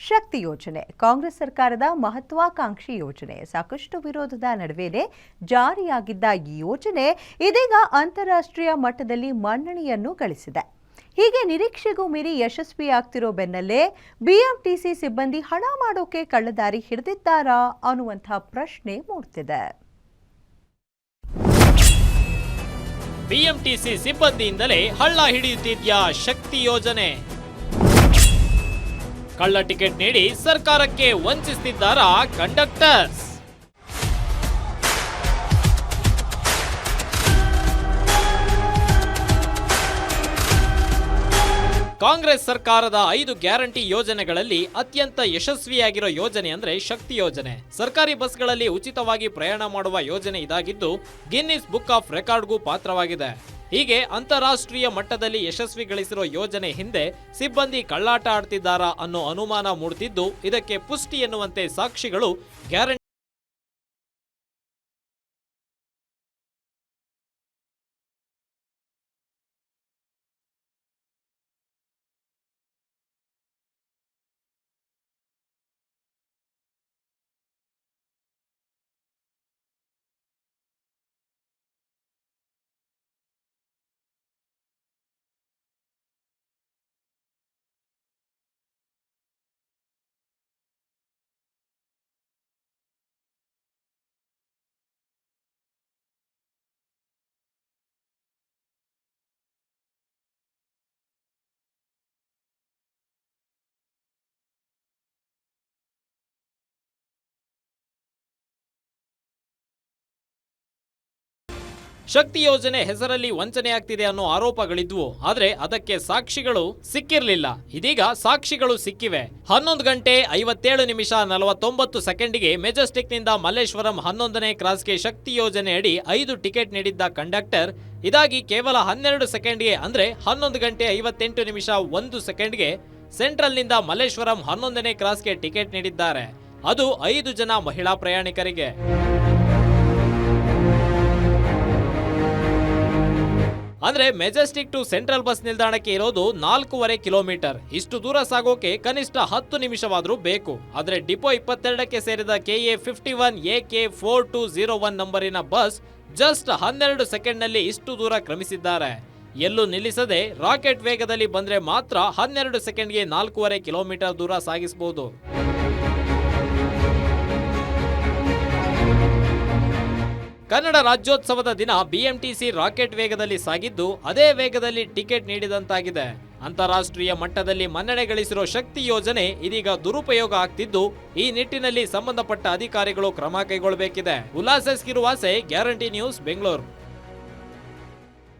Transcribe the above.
ಶಕ್ತಿ ಯೋಜನೆ ಕಾಂಗ್ರೆಸ್ ಸರ್ಕಾರದ ಮಹತ್ವಾಕಾಂಕ್ಷಿ ಯೋಜನೆ. ಸಾಕಷ್ಟು ವಿರೋಧದ ನಡುವೆನೇ ಜಾರಿಯಾಗಿದ್ದ ಈ ಯೋಜನೆ ಇದೀಗ ಅಂತಾರಾಷ್ಟ್ರೀಯ ಮಟ್ಟದಲ್ಲಿ ಮನ್ನಣೆಯನ್ನು ಗಳಿಸಿದೆ. ಹೀಗೆ ನಿರೀಕ್ಷೆಗೂ ಮೀರಿ ಯಶಸ್ವಿಯಾಗ್ತಿರೋ ಬೆನ್ನಲ್ಲೇ ಬಿಎಂಟಿಸಿ ಸಿಬ್ಬಂದಿ ಹಣ ಮಾಡೋಕೆ ಕಳ್ಳದಾರಿ ಹಿಡಿದಿದ್ದಾರಾ ಅನ್ನುವಂಥ ಪ್ರಶ್ನೆ ಮೂಡ್ತಿದೆ. ಬಿಎಂಟಿಸಿ ಸಿಬ್ಬಂದಿಯಿಂದಲೇ ಹಳ್ಳ ಹಿಡಿಯುತ್ತಿದ್ಯಾ ಶಕ್ತಿ ಯೋಜನೆ? ಕಳ್ಳ ಟಿಕೆಟ್ ನೀಡಿ ಸರ್ಕಾರಕ್ಕೆ ವಂಚಿಸುತ್ತಿದ್ದಾರಾ ಕಂಡಕ್ಟರ್ಸ್? ಕಾಂಗ್ರೆಸ್ ಸರ್ಕಾರದ 5 ಗ್ಯಾರಂಟಿ ಯೋಜನೆಗಳಲ್ಲಿ ಅತ್ಯಂತ ಯಶಸ್ವಿಯಾಗಿರೋ ಯೋಜನೆ ಅಂದ್ರೆ ಶಕ್ತಿ ಯೋಜನೆ. ಸರ್ಕಾರಿ ಬಸ್ಗಳಲ್ಲಿ ಉಚಿತವಾಗಿ ಪ್ರಯಾಣ ಮಾಡುವ ಯೋಜನೆ ಇದಾಗಿದ್ದು ಗಿನ್ನಿಸ್ ಬುಕ್ ಆಫ್ ರೆಕಾರ್ಡ್ಗೂ ಪಾತ್ರವಾಗಿದೆ. ಹೀಗೆ ಅಂತಾರಾಷ್ಟ್ರೀಯ ಮಟ್ಟದಲ್ಲಿ ಯಶಸ್ವಿ ಗಳಿಸಿರೋ ಯೋಜನೆ ಹಿಂದೆ ಸಿಬ್ಬಂದಿ ಕಳ್ಳಾಟ ಆಡ್ತಿದ್ದಾರಾ ಅನ್ನೋ ಅನುಮಾನ ಮೂಡುತ್ತಿದ್ದು, ಇದಕ್ಕೆ ಪುಷ್ಟಿ ಎನ್ನುವಂತೆ ಸಾಕ್ಷಿಗಳು ಗ್ಯಾರಂಟಿ ಶಕ್ತಿ ಯೋಜನೆ ಹೆಸರಲ್ಲಿ ವಂಚನೆಯಾಗ್ತಿದೆ ಅನ್ನೋ ಆರೋಪಗಳಿದ್ವು. ಆದ್ರೆ ಅದಕ್ಕೆ ಸಾಕ್ಷಿಗಳು ಸಿಕ್ಕಿರ್ಲಿಲ್ಲ. ಇದೀಗ ಸಾಕ್ಷಿಗಳು ಸಿಕ್ಕಿವೆ. 11 ಗಂಟೆ 57 ನಿಮಿಷ 49 ಸೆಕೆಂಡಿಗೆ ಮೆಜೆಸ್ಟಿಕ್ ನಿಂದ ಮಲ್ಲೇಶ್ವರಂ 11ನೇ ಕ್ರಾಸ್ಗೆ ಶಕ್ತಿ ಯೋಜನೆ ಅಡಿ 5 ಟಿಕೆಟ್ ನೀಡಿದ್ದ ಕಂಡಕ್ಟರ್ ಇದಾಗಿ ಕೇವಲ 12 ಸೆಕೆಂಡ್ಗೆ ಅಂದ್ರೆ 11 ಗಂಟೆ 58 ನಿಮಿಷ 1 ಸೆಕೆಂಡ್ಗೆ ಸೆಂಟ್ರಲ್ ನಿಂದ ಮಲ್ಲೇಶ್ವರಂ 11ನೇ ಕ್ರಾಸ್ಗೆ ಟಿಕೆಟ್ ನೀಡಿದ್ದಾರೆ. ಅದು 5 ಜನ ಮಹಿಳಾ ಪ್ರಯಾಣಿಕರಿಗೆ. ಅಂದ್ರೆ ಮೆಜೆಸ್ಟಿಕ್ ಟು ಸೆಂಟ್ರಲ್ ಬಸ್ ನಿಲ್ದಾಣಕ್ಕೆ ಇರೋದು 4.5 ಕಿಲೋಮೀಟರ್. ಇಷ್ಟು ದೂರ ಸಾಗೋಕೆ ಕನಿಷ್ಠ 10 ನಿಮಿಷವಾದ್ರೂ ಬೇಕು. ಆದ್ರೆ ಡಿಪೋ 22ಕ್ಕೆ ಸೇರಿದ KA 51 AK 4201 ನಂಬರಿನ ಬಸ್ ಜಸ್ಟ್ 12 ಸೆಕೆಂಡ್ ನಲ್ಲಿ ಇಷ್ಟು ದೂರ ಕ್ರಮಿಸಿದ್ದಾರೆ. ಎಲ್ಲೂ ನಿಲ್ಲಿಸದೆ ರಾಕೆಟ್ ವೇಗದಲ್ಲಿ ಬಂದ್ರೆ ಮಾತ್ರ 12 ಸೆಕೆಂಡ್ಗೆ 4.5 ಕಿಲೋಮೀಟರ್ ದೂರ ಸಾಗಿಸಬಹುದು. ಕನ್ನಡ ರಾಜ್ಯೋತ್ಸವದ ದಿನ ಬಿಎಂಟಿಸಿ ರಾಕೆಟ್ ವೇಗದಲ್ಲಿ ಸಾಗಿದ್ದು ಅದೇ ವೇಗದಲ್ಲಿ ಟಿಕೆಟ್ ನೀಡಿದಂತಾಗಿದೆ. ಅಂತಾರಾಷ್ಟ್ರೀಯ ಮಟ್ಟದಲ್ಲಿ ಮನ್ನಣೆ ಗಳಿಸಿರೋ ಶಕ್ತಿ ಯೋಜನೆ ಇದೀಗ ದುರುಪಯೋಗ ಆಗ್ತಿದ್ದು, ಈ ನಿಟ್ಟಿನಲ್ಲಿ ಸಂಬಂಧಪಟ್ಟ ಅಧಿಕಾರಿಗಳು ಕ್ರಮ ಕೈಗೊಳ್ಳಬೇಕಿದೆ. Ullas Kiruvase, Guarantee News, Bengaluru.